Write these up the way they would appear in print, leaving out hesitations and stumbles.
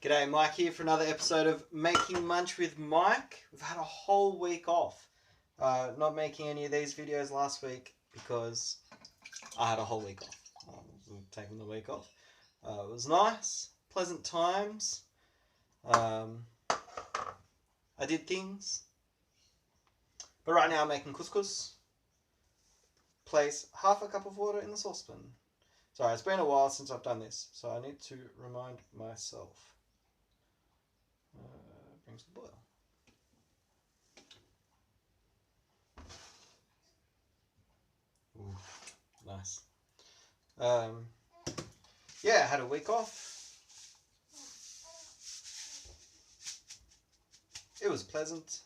G'day, Mike here for another episode of Making Munch with Mike. We've had a whole week off. Not making any of these videos last week because I had a whole week off. Taking the week off. It was nice, pleasant times. I did things. But right now I'm making couscous. Place half a cup of water in the saucepan. Sorry, it's been a while since I've done this, so I need to remind myself. Brings the boil. Ooh, nice. Yeah, had a week off. It was pleasant.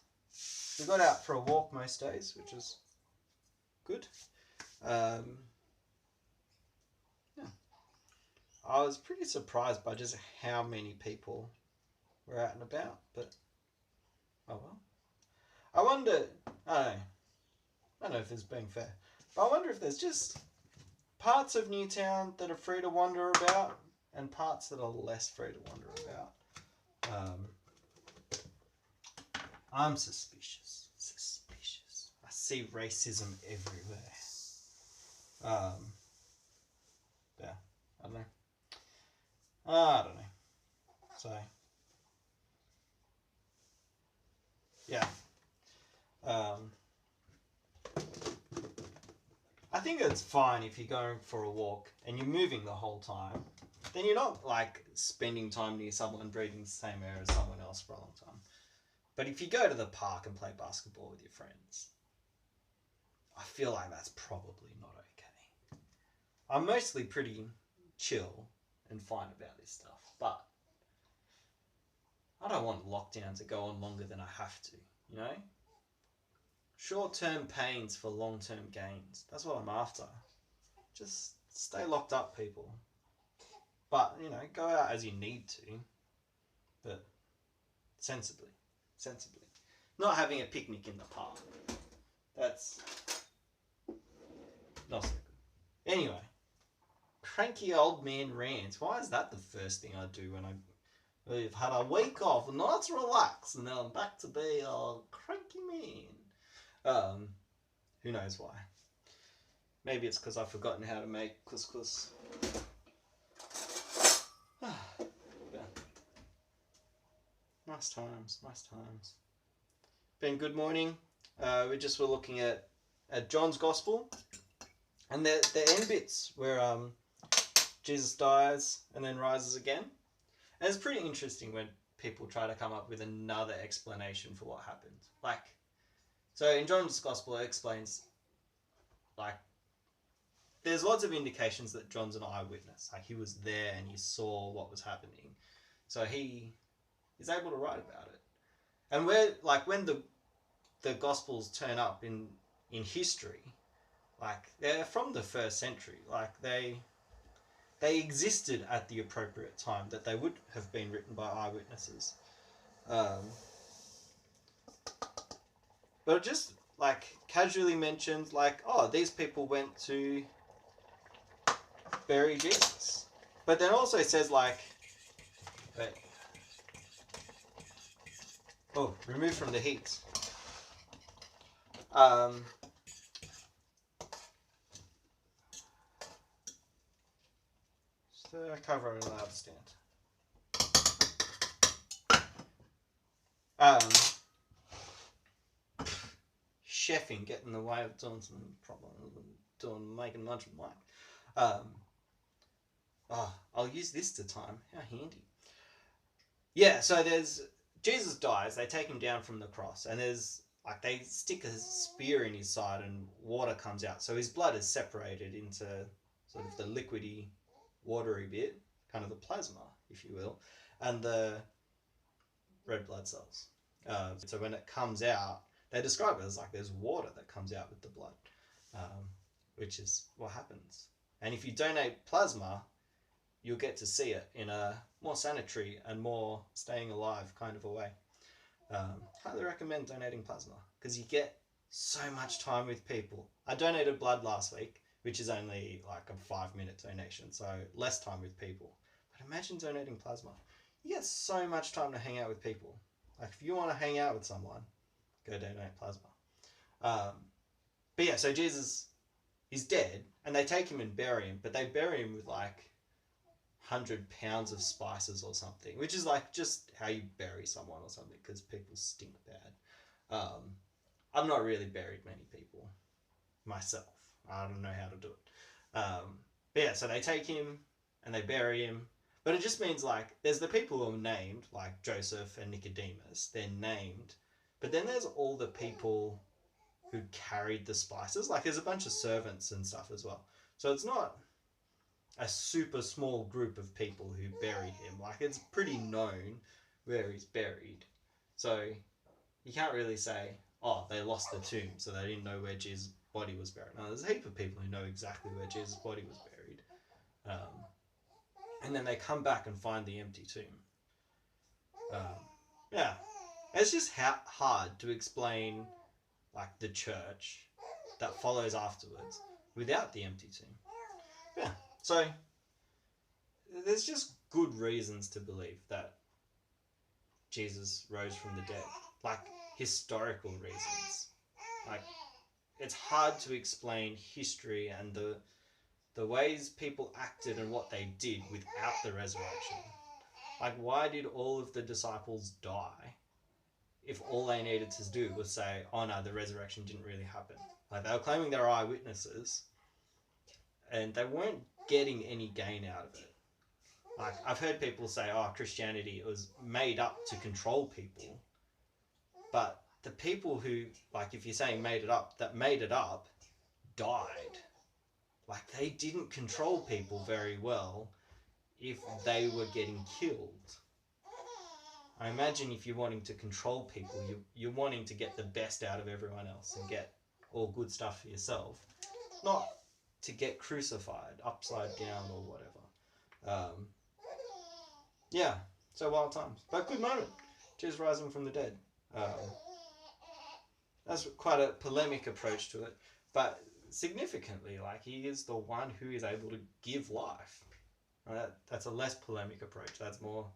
We got out for a walk most days, which is good. Yeah. I was pretty surprised by just how many people were out and about, but oh well. I wonder, I don't know if it's being fair, but I wonder if there's just parts of Newtown that are free to wander about and parts that are less free to wander about. I'm suspicious. I see racism everywhere. Yeah, I don't know. So, yeah. I think it's fine if you're going for a walk and you're moving the whole time. Then you're not like spending time near someone breathing the same air as someone else for a long time. But if you go to the park and play basketball with your friends, I feel like that's probably not okay. I'm mostly pretty chill and fine about this stuff, but I don't want lockdown to go on longer than I have to, you know? Short-term pains for long-term gains. That's what I'm after. Just stay locked up, people. But, you know, go out as you need to, but sensibly. Not having a picnic in the park. That's not so good. Anyway, cranky old man rants. Why is that the first thing I do when we've had a week off and let's relax and now I'm back to be a cranky man? Who knows why? Maybe it's because I've forgotten how to make couscous. Nice times. Been good morning. We just were looking at John's Gospel, and the end bits where Jesus dies and then rises again. And it's pretty interesting when people try to come up with another explanation for what happened. So in John's Gospel, it explains, there's lots of indications that John's an eyewitness. He was there and he saw what was happening. So he is able to write about it. And when the Gospels turn up in history, they're from the first century. They existed at the appropriate time that they would have been written by eyewitnesses. But it just casually mentioned these people went to bury Jesus. But then also says remove from the heat. Stir, cover, and allow to stand. Chefing, getting in the way of doing some making lunch with Mike. I'll use this to time. How handy. Yeah, so Jesus dies, they take him down from the cross, and there's they stick a spear in his side and water comes out. So his blood is separated into sort of the liquidy, watery bit, kind of the plasma, if you will, and the red blood cells. So when it comes out, they describe it as there's water that comes out with the blood, which is what happens. And if you donate plasma, you'll get to see it in a more sanitary and more staying alive kind of a way. Highly recommend donating plasma because you get so much time with people. I donated blood last week, which is only a 5-minute donation, so less time with people. But imagine donating plasma. you get so much time to hang out with people. Like if you want to hang out with someone, go donate plasma. But yeah, so Jesus is dead, and they take him and bury him, but they bury him with like 100 pounds of spices or something, which is like just how you bury someone or something, because people stink bad. I've not really buried many people myself. I don't know how to do it. But yeah, so they take him and they bury him, but it just means like there's the people who are named, like Joseph and Nicodemus, they're named, but then there's all the people who carried the spices. Like there's a bunch of servants and stuff as well. So it's not a super small group of people who buried him. Like it's pretty known where he's buried. So you can't really say, oh, they lost the tomb, so they didn't know where Jesus' body was buried. No, there's a heap of people who know exactly where Jesus' body was buried. And then they come back and find the empty tomb. Yeah. It's just hard to explain like the church that follows afterwards without the empty tomb. Yeah. So there's just good reasons to believe that Jesus rose from the dead. Like historical reasons. Like it's hard to explain history and the ways people acted and what they did without the resurrection. Like why did all of the disciples die if all they needed to do was say, oh no, the resurrection didn't really happen? Like they were claiming they were eyewitnesses and they weren't getting any gain out of it. Like I've heard people say, oh, Christianity was made up to control people. But the people who, like if you're saying made it up, that made it up died. Like they didn't control people very well if they were getting killed. I imagine if you're wanting to control people, you're wanting to get the best out of everyone else and get all good stuff for yourself, not to get crucified upside down or whatever. Yeah, so wild times, but good moment. Jesus rising from the dead. That's quite a polemic approach to it, but significantly, like he is the one who is able to give life. That's a less polemic approach. That's more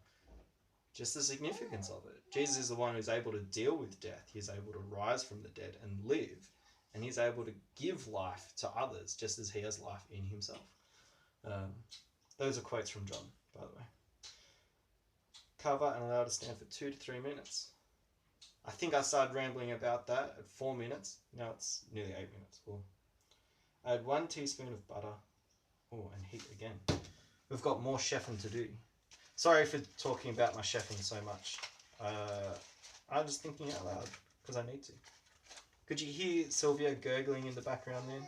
just the significance of it. Jesus is the one who's able to deal with death. He's able to rise from the dead and live, and he's able to give life to others just as he has life in himself. Those are quotes from John, by the way. Cover and allow to stand for 2 to 3 minutes. I think I started rambling about that at 4 minutes. Now it's nearly 8 minutes. Cool. Add 1 teaspoon of butter. Oh, and heat again. We've got more chefing to do. Sorry for talking about my chefing so much. I'm just thinking out loud because I need to. Could you hear Sylvia gurgling in the background then?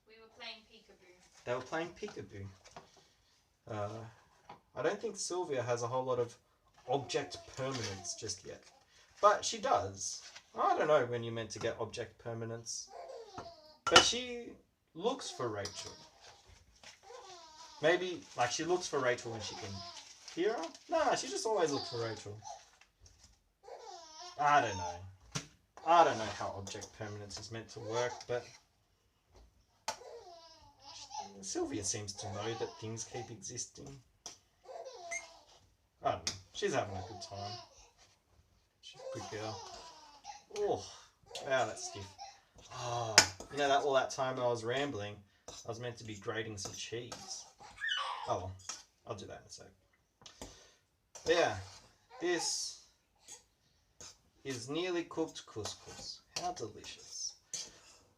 We were playing peekaboo. They were playing peekaboo. I don't think Sylvia has a whole lot of object permanence just yet. But she does. I don't know when you're meant to get object permanence. But she looks for Rachel. Maybe, like, she looks for Rachel when she can hear her? Nah, she just always looks for Rachel. I don't know. I don't know how object permanence is meant to work, but Sylvia seems to know that things keep existing. I don't know. She's having a good time. She's a good girl. Oh, wow, that's stiff. Oh, you know that all that time I was rambling, I was meant to be grating some cheese. Oh well, I'll do that in a sec. But yeah, this is nearly cooked couscous. How delicious.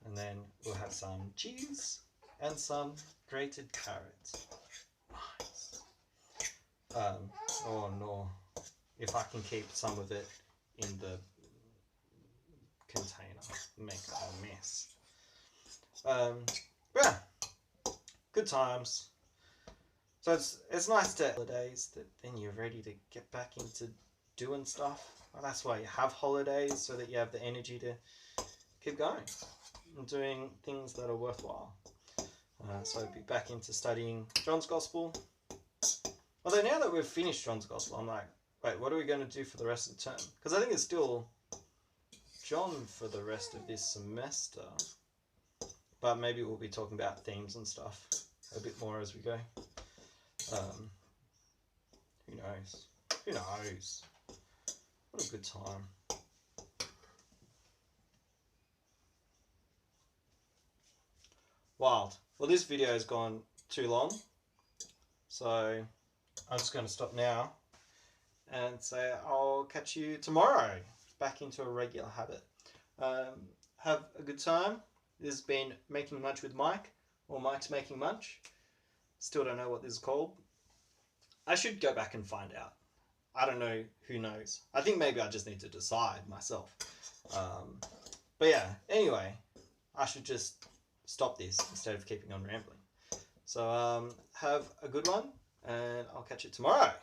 And then we'll have some cheese and some grated carrots. Nice. Oh no, if I can keep some of it in the container, make a mess. Yeah, good times. So it's nice to holidays that then you're ready to get back into doing stuff. Well, that's why you have holidays, so that you have the energy to keep going and doing things that are worthwhile. So I'll be back into studying John's Gospel. Although now that we've finished John's Gospel, I'm like, wait, what are we going to do for the rest of the term? Because I think it's still John for the rest of this semester. But maybe we'll be talking about themes and stuff a bit more as we go. Who Who knows? Who knows? What a good time. Wild. Well, this video has gone too long, so I'm just going to stop now and say I'll catch you tomorrow, back into a regular habit. Have a good time. This has been Making Munch with Mike, or Mike's Making Munch. Still don't know what this is called. I should go back and find out. I don't know. Who knows? I think maybe I just need to decide myself. But yeah, anyway, I should just stop this instead of keeping on rambling. So have a good one, and I'll catch you tomorrow.